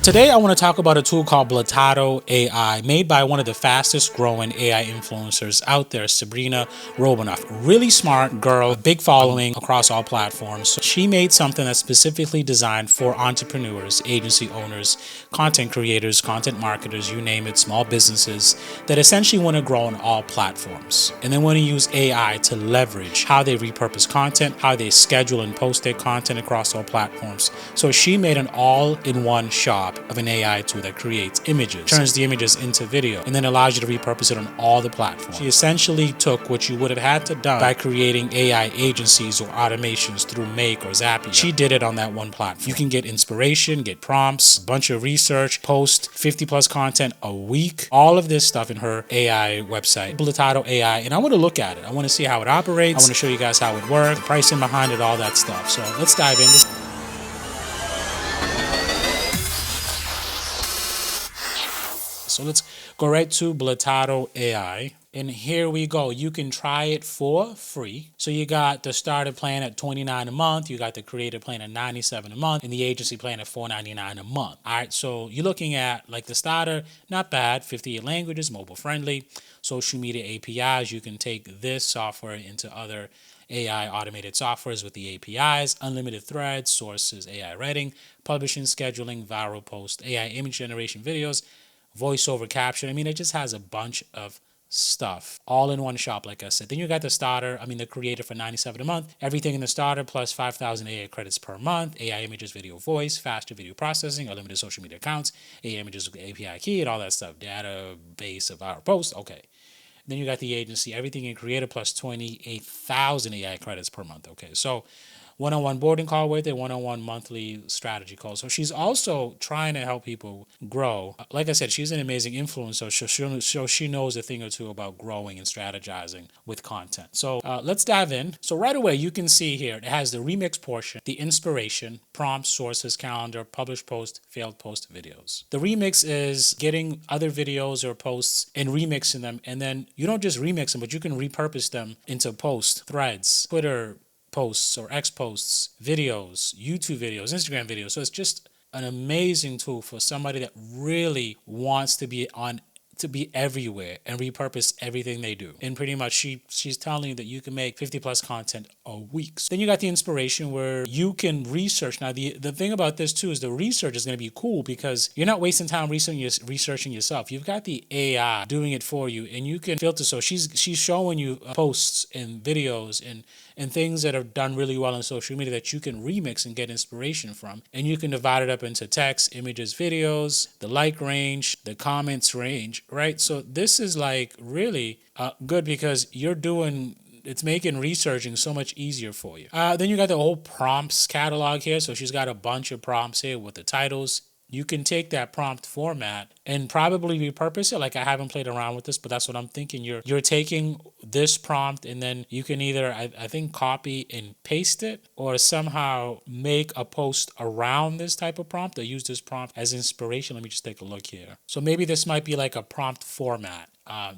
Today, I want to talk about a tool called Blotato AI, made by one of the fastest growing AI influencers out there, Sabrina Robinoff. Really smart girl, big following across all platforms. So she made something that's specifically designed for entrepreneurs, agency owners, content creators, content marketers, you name it, small businesses that essentially want to grow on all platforms. And they want to use AI to leverage how they repurpose content, how they schedule and post their content across all platforms. So she made an all-in-one shop of an AI tool that creates images, turns the images into video, and then allows you to repurpose it on all the platforms. She essentially took what you would have had to done by creating AI agencies or automations through Make or Zapier. She did it on that one platform. You can get inspiration, get prompts, a bunch of research, post 50 plus content a week, all of this stuff in her AI website, Blotato AI, and I want to look at it. I want to see how it operates. I want to show you guys how it works, the pricing behind it, all that stuff. So let's dive in. So let's go right to Blotato AI. And here we go. You can try it for free. So you got the starter plan at $29 a month. You got the creator plan at $97 a month and the agency plan at $4.99 a month. All right. So you're looking at like the starter, not bad, 58 languages, mobile friendly, social media APIs. You can take this software into other AI automated softwares with the APIs, unlimited threads, sources, AI writing, publishing, scheduling, viral post, AI image generation videos, voiceover caption. I mean, it just has a bunch of stuff all in one shop, like I said. Then you got the starter, the creator for $97 a month. Everything in the starter plus 5,000 AI credits per month, AI images, video, voice, faster video processing, unlimited social media accounts, AI images with API key and all that stuff, database of our posts. Okay. Then you got the agency, everything in creator plus 28,000 AI credits per month. Okay. So one-on-one boarding call with it, one-on-one monthly strategy call. So she's also trying to help people grow. Like I said, she's an amazing influencer, so she knows a thing or two about growing and strategizing with content. So let's dive in. So right away, you can see here, it has the remix portion, the inspiration, prompts, sources, calendar, published post, failed post, videos. The remix is getting other videos or posts and remixing them. And then you don't just remix them, but you can repurpose them into posts, threads, Twitter posts or X posts, videos, YouTube videos, Instagram videos. So it's just an amazing tool for somebody that really wants to be everywhere and repurpose everything they do. And pretty much she's telling you that you can make 50 plus content a week. So then you got the inspiration where you can research. Now the thing about this too is the research is going to be cool because you're not wasting time researching yourself. You've got the AI doing it for you and you can filter. So she's showing you posts and videos and things that are done really well on social media that you can remix and get inspiration from. And you can divide it up into text, images, videos, the like range, the comments range, right? So this is like really good because it's making researching so much easier for you. Then you got the whole prompts catalog here. So she's got a bunch of prompts here with the titles. You can take that prompt format and probably repurpose it. Like I haven't played around with this, but that's what I'm thinking. You're taking this prompt and then you can either, I think, copy and paste it or somehow make a post around this type of prompt or use this prompt as inspiration. Let me just take a look here. So maybe this might be like a prompt format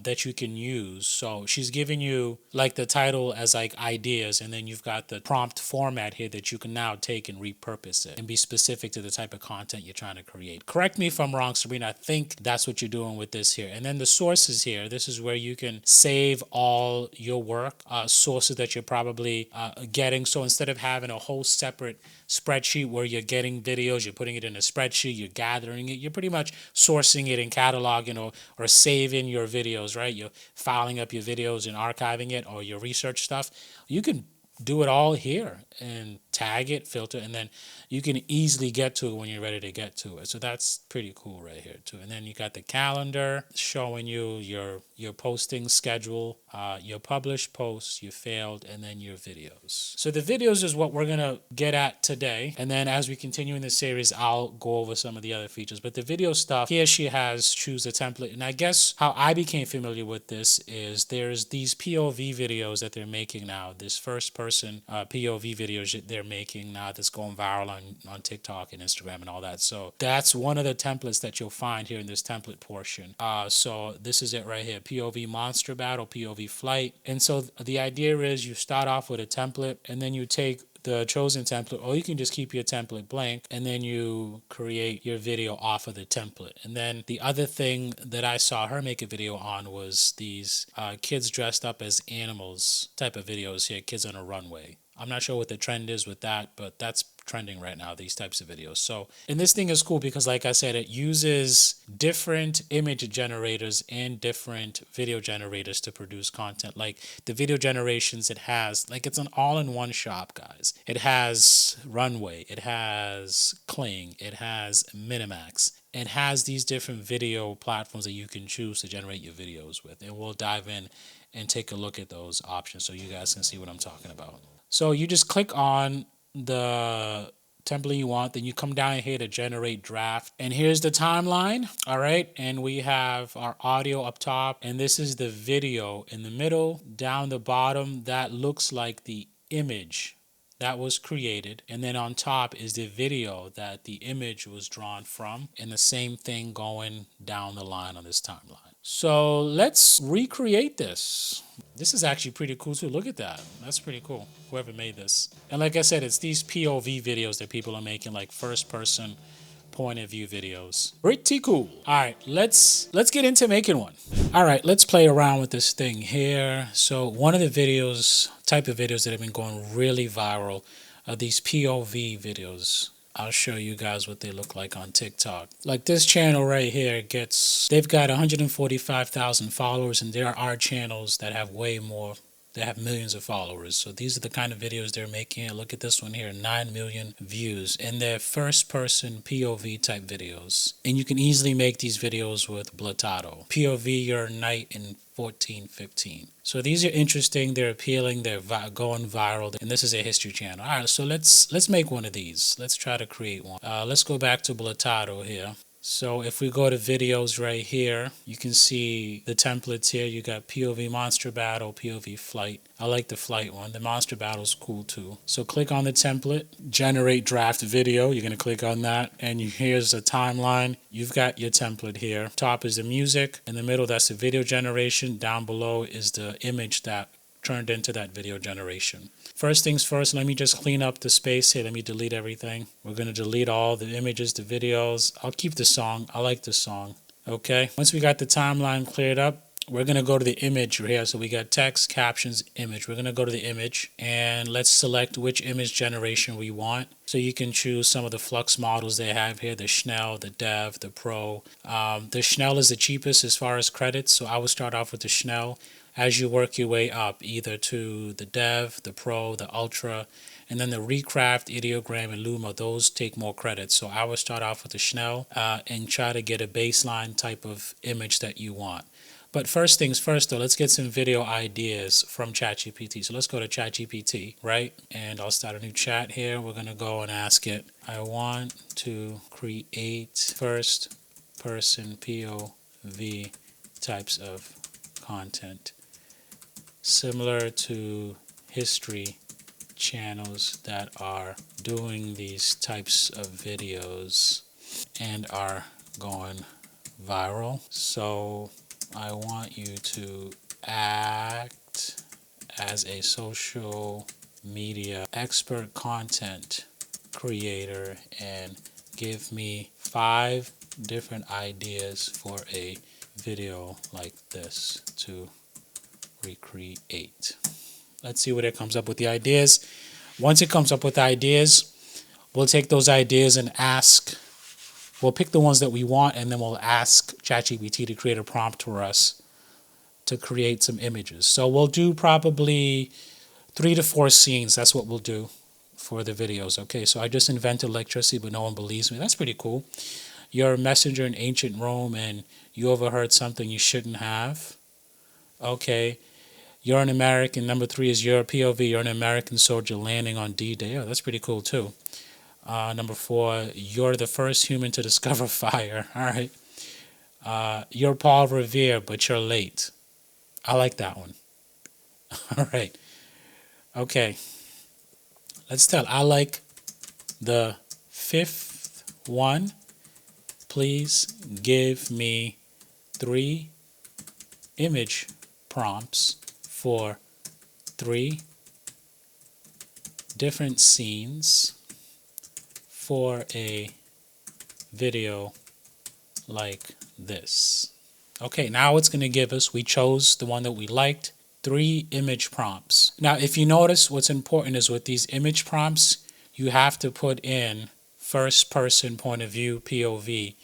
that you can use. So she's giving you like the title as like ideas, and then you've got the prompt format here that you can now take and repurpose it and be specific to the type of content you're trying to create. Correct me if I'm wrong, Sabrina. I think that's what you're doing with this here. And then the sources here, this is where you can save all your work, sources that you're probably getting. So instead of having a whole separate spreadsheet where you're getting videos, you're putting it in a spreadsheet, you're gathering it, you're pretty much sourcing it and cataloging or saving your videos, right? You're filing up your videos and archiving it or your research stuff. You can do it all here and tag it, filter, and then you can easily get to it when you're ready to get to it. So that's pretty cool right here too. And then you got the calendar showing you your posting schedule, your published posts, your failed, and then your videos. So the videos is what we're gonna get at today. And then as we continue in this series, I'll go over some of the other features. But the video stuff, here she has choose a template. And I guess how I became familiar with this is there's these POV videos that they're making now, this first person POV videos that they're making now that's going viral on TikTok and Instagram and all that. So that's one of the templates that you'll find here in this template portion. So this is it right here, POV monster battle, POV flight. And so the idea is you start off with a template and then you take the chosen template, or you can just keep your template blank and then you create your video off of the template. And then the other thing that I saw her make a video on was these kids dressed up as animals type of videos here, kids on a runway. I'm not sure what the trend is with that, but that's trending right now, these types of videos. So, and this thing is cool because, like I said, it uses different image generators and different video generators to produce content. Like the video generations it has, like it's an all-in-one shop, guys. It has Runway, it has Kling, it has Minimax. It has these different video platforms that you can choose to generate your videos with. And we'll dive in and take a look at those options so you guys can see what I'm talking about. So you just click on the template you want, then you come down here to generate draft, and here's the timeline. All right, and we have our audio up top, and this is the video in the middle. Down the bottom, that looks like the image that was created, and then on top is the video that the image was drawn from, and the same thing going down the line on this timeline. So let's recreate this. This is actually pretty cool too. Look at that. That's pretty cool. Whoever made this. And like I said, it's these POV videos that people are making, like first person point of view videos. Pretty cool. All right, let's get into making one. All right, let's play around with this thing here. So one of the type of videos that have been going really viral are these POV videos. I'll show you guys what they look like on TikTok. Like this channel right here they've got 145,000 followers, and there are channels that have way more. They have millions of followers. So these are the kind of videos they're making. Look at this one here, 9 million views. And they're first person POV type videos. And you can easily make these videos with Blotato. POV your night in 1415. So these are interesting, they're appealing, they're going viral, and this is a history channel. All right, so let's make one of these. Let's try to create one. Let's go back to Blotato here. So if we go to videos right here, you can see the templates here. You got POV Monster Battle, POV Flight. I like the Flight one. The Monster Battle is cool too. So click on the template, generate draft video. You're going to click on that, and here's a timeline. You've got your template here. Top is the music. In the middle, that's the video generation. Down below is the image that turned into that video generation. First things first, let me just clean up the space here. Let me delete everything. We're going to delete all the images, the videos. I'll keep the song. I like the song. Okay. Once we got the timeline cleared up, we're going to go to the image right here. So we got text, captions, image. We're going to go to the image, and let's select which image generation we want. So you can choose some of the Flux models they have here, the Schnell, the Dev, the Pro. The Schnell is the cheapest as far as credits. So I would start off with the Schnell. As you work your way up, either to the Dev, the Pro, the Ultra, and then the Recraft, Ideogram, and Luma, those take more credits. So I would start off with the Schnell and try to get a baseline type of image that you want. But first things first, though, let's get some video ideas from ChatGPT. So let's go to ChatGPT, right? And I'll start a new chat here. We're going to go and ask it, I want to create first person POV types of content, similar to history channels that are doing these types of videos and are going viral. So I want you to act as a social media expert content creator and give me 5 different ideas for a video like this to recreate. Let's see what it comes up with the ideas. Once it comes up with ideas, we'll take those ideas and we'll pick the ones that we want, and then we'll ask ChatGPT to create a prompt for us to create some images. So we'll do probably 3 to 4 scenes. That's what we'll do for the videos. Okay, so I just invented electricity, but no one believes me. That's pretty cool. You're a messenger in ancient Rome, and you overheard something you shouldn't have. Okay. You're an American. Number 3 is your POV. You're an American soldier landing on D-Day. Oh, that's pretty cool too. Number 4, you're the first human to discover fire. All right. You're Paul Revere, but you're late. I like that one. All right. Okay. I like the 5th one. Please give me 3 image prompts for 3 different scenes for a video like this. Okay, now it's going to give us, we chose the one that we liked, 3 image prompts. Now, if you notice, what's important is with these image prompts, you have to put in first person point of view, POV,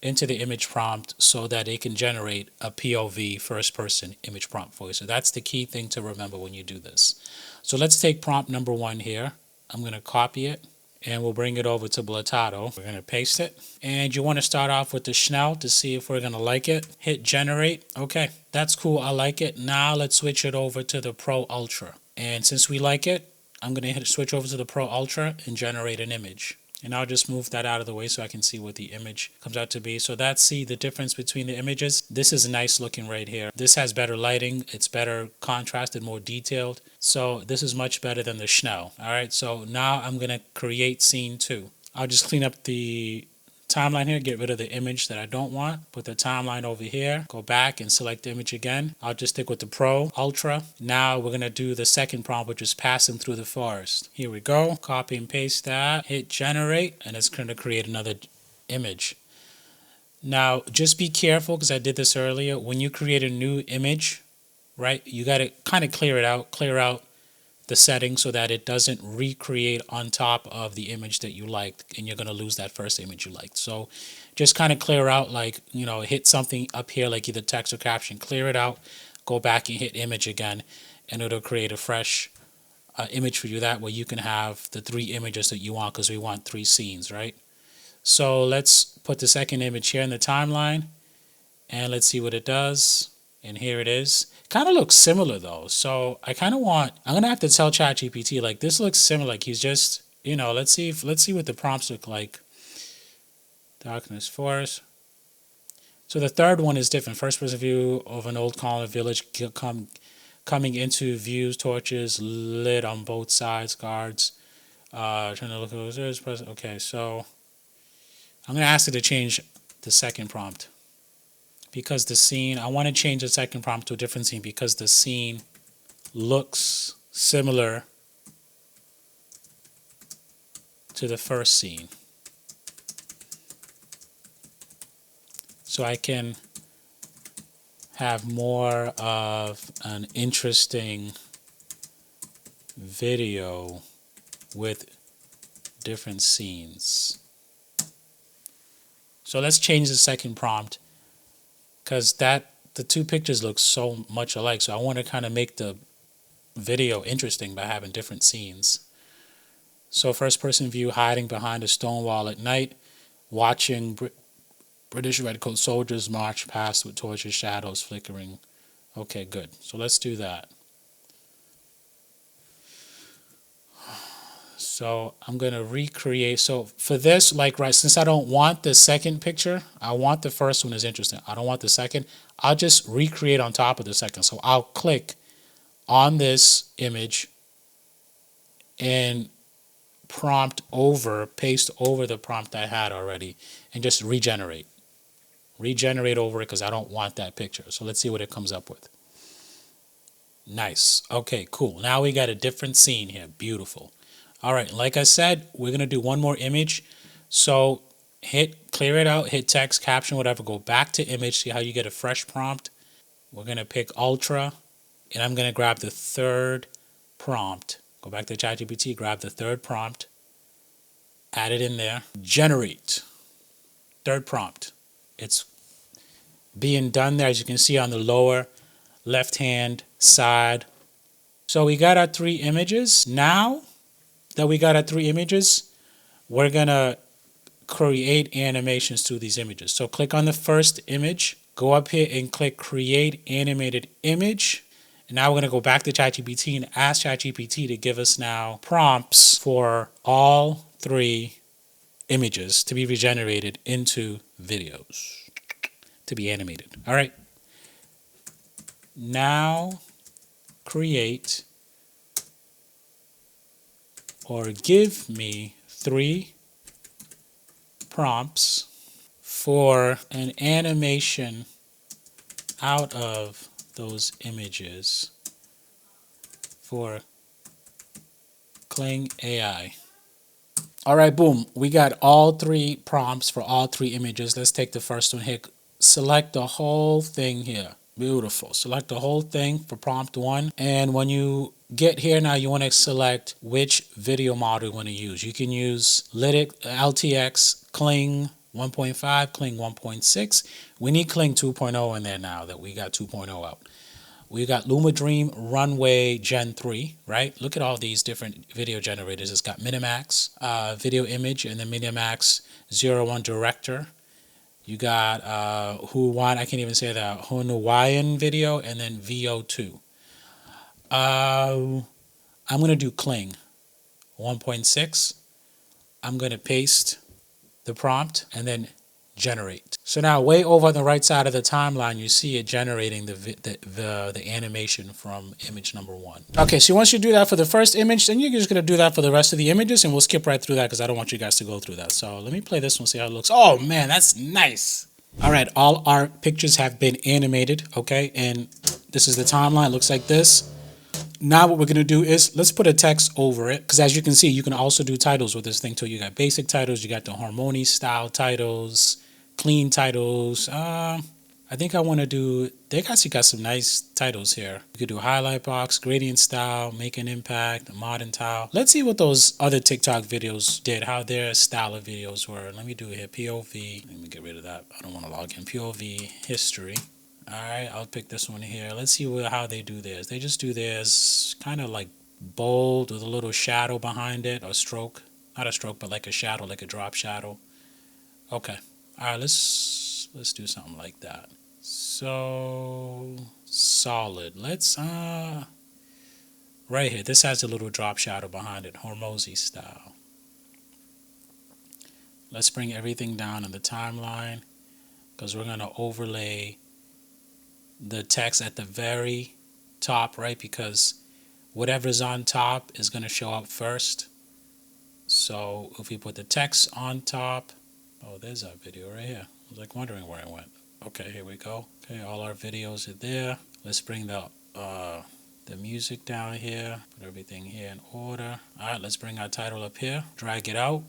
into the image prompt so that it can generate a POV first person image prompt for you. So that's the key thing to remember when you do this. So let's take prompt number 1 here. I'm going to copy it and we'll bring it over to Blotato. We're going to paste it. And you want to start off with the Schnell to see if we're going to like it. Hit generate. Okay, that's cool. I like it. Now let's switch it over to the Pro Ultra. And since we like it, I'm going to switch over to the Pro Ultra and generate an image. And I'll just move that out of the way so I can see what the image comes out to be. So that's, see the difference between the images. This is nice looking right here. This has better lighting. It's better contrasted, more detailed. So this is much better than the Schnell. All right, so now I'm going to create scene 2. I'll just clean up the timeline here, get rid of the image that I don't want, put the timeline over here, go back and select the image again. I'll just stick with the Pro Ultra. Now we're going to do the second prompt, which is passing through the forest. Here we go, copy and paste that, hit generate, and it's going to create another image. Now just be careful, because I did this earlier, when you create a new image, right, you got to kind of clear out the settings so that it doesn't recreate on top of the image that you liked, and you're going to lose that first image you liked. So just kind of clear out, like, you know, hit something up here like either text or caption, clear it out, go back and hit image again, and it'll create a fresh image for you. That way you can have the 3 images that you want, because we want 3 scenes, right? So let's put the second image here in the timeline and let's see what it does. And here it is. Kind of looks similar though. So I kind of want, I'm going to have to tell ChatGPT, like, this looks similar. Like he's just, you know, let's see what the prompts look like. Darkness forest. So the third one is different. First person view of an old colony village coming into views, torches lit on both sides, guards. Trying to look at this. Okay, so I'm going to ask it to change the second prompt. Because the scene, I want to change the second prompt to a different scene because the scene looks similar to the first scene. So I can have more of an interesting video with different scenes. So let's change the second prompt, because the 2 pictures look so much alike. So I want to kind of make the video interesting by having different scenes. So first person view, hiding behind a stone wall at night, watching British redcoat soldiers march past with torches, shadows flickering. Okay, good. So let's do that. So I'm going to recreate. So for this, like, right, since I don't want the second picture, I want the first one is interesting. I don't want the second. I'll just recreate on top of the second. So I'll click on this image and paste over the prompt I had already and just regenerate. Regenerate over it because I don't want that picture. So let's see what it comes up with. Nice. Okay, cool. Now we got a different scene here. Beautiful. All right, like I said, we're going to do one more image. So clear it out, hit text, caption, whatever, go back to image, see how you get a fresh prompt. We're going to pick Ultra, and I'm going to grab the third prompt. Go back to ChatGPT, grab the third prompt, add it in there, generate. Third prompt. It's being done there, as you can see on the lower left-hand side. So we got our 3 images. Now that we got our 3 images, we're going to create animations to these images. So click on the first image, go up here and click create animated image. And now we're going to go back to ChatGPT and ask ChatGPT to give us now prompts for all 3 images to be regenerated into videos to be animated. All right. Now create or give me 3 prompts for an animation out of those images for Kling AI. All right, boom. We got all three prompts for all three images. Let's take the first one here. Select the whole thing here. Beautiful. Select the whole thing for prompt 1. And when you get here now, you want to select which video model you want to use. You can use Lytic, LTX, Kling 1.5, Kling 1.6. We need Kling 2.0 in there now that we got 2.0 out. We got LumaDream Runway Gen 3, right? Look at all these different video generators. It's got Minimax, video image, and then Minimax 01 Director. You got I can't even say that, Hunawayan video, and then VO2. I'm going to do Kling 1.6. I'm going to paste the prompt and then generate. So now way over on the right side of the timeline, you see it generating the animation from image number 1. Okay, so once you do that for the first image, then you're just going to do that for the rest of the images, and we'll skip right through that because I don't want you guys to go through that. So let me play this one, see how it looks. Oh man, that's nice. All right, all our pictures have been animated, okay? And this is the timeline, it looks like this. Now what we're going to do is let's put a text over it, because as you can see, you can also do titles with this thing too. You got basic titles, you got the Harmony style titles, clean titles. I think I want to do, they actually got some nice titles here. You could do highlight box, gradient style, make an impact, modern tile. Let's see what those other TikTok videos did, how their style of videos were. Let me do it here, POV. Let me get rid of that. I don't want to log in. POV history. All right, I'll pick this one here. Let's see how they do theirs. They just do theirs kind of like bold with a little shadow behind it, or stroke. Not a stroke, but like a shadow, like a drop shadow. Okay. All right, let's do something like that. So solid. Let's right here. This has a little drop shadow behind it, Hormozy style. Let's bring everything down in the timeline because we're gonna overlay the text at the very top, right? Because whatever's on top is going to show up first. So if we put the text on top, oh, there's our video right here. I was like wondering where it went. Okay, here we go. Okay, all our videos are there. Let's bring the music down here. Put everything here in order. All right, let's bring our title up here. Drag it out.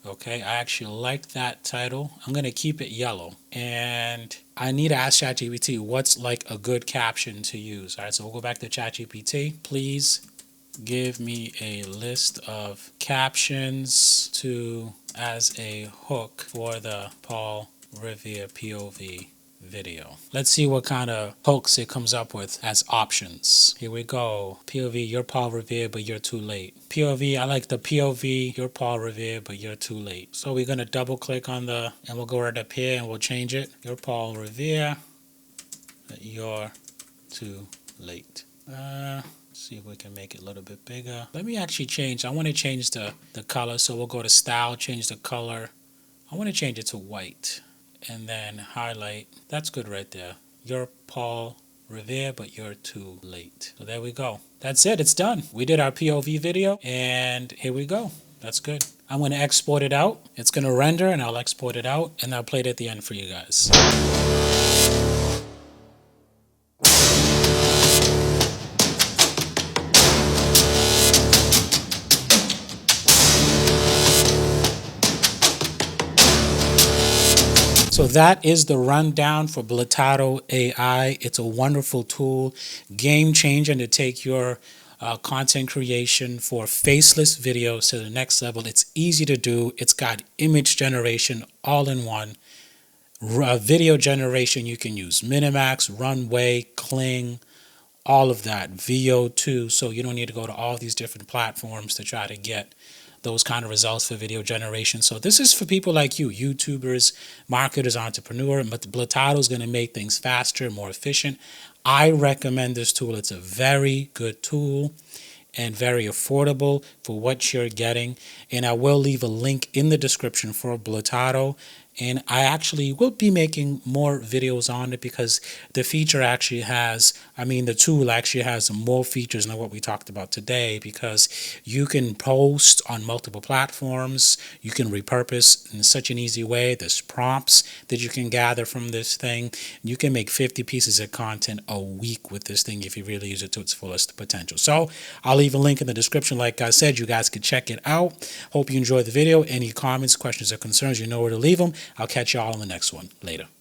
Okay, I actually like that title. I'm going to keep it yellow. And I need to ask ChatGPT what's like a good caption to use. All right, so we'll go back to ChatGPT. Please give me a list of captions to as a hook for the Paul Revere POV video. Let's see what kind of hooks it comes up with as options. Here we go. POV, you're Paul Revere, but you're too late. POV, I like the POV, you're Paul Revere, but you're too late. So we're going to double click on and we'll go right up here and we'll change it. You're Paul Revere, but you're too late. See if we can make it a little bit bigger. Let me actually change. I want to change the color. So we'll go to style, change the color. I want to change it to white. And then highlight. That's good right there. You're Paul Revere, but you're too late. So there we go. That's it. It's done. We did our POV video, and here we go. That's good. I'm going to export it out. It's going to render, and I'll export it out, and I'll play it at the end for you guys. So that is the rundown for Blotato AI. It's a wonderful tool, game changer to take your content creation for faceless videos to the next level. It's easy to do. It's got image generation all in one. Video generation, you can use Minimax, Runway, Kling, all of that, VO2. So you don't need to go to all these different platforms to try to get those kind of results for video generation. So this is for people like you, YouTubers, marketers, entrepreneurs. But Blotato is going to make things faster, more efficient. I recommend this tool. It's a very good tool and very affordable for what you're getting. And I will leave a link in the description for Blotato. And I actually will be making more videos on it because the feature actually has, the tool actually has more features than what we talked about today, because you can post on multiple platforms. You can repurpose in such an easy way. There's prompts that you can gather from this thing. You can make 50 pieces of content a week with this thing if you really use it to its fullest potential. So I'll leave a link in the description. Like I said, you guys can check it out. Hope you enjoyed the video. Any comments, questions, or concerns, you know where to leave them. I'll catch you all in the next one. Later.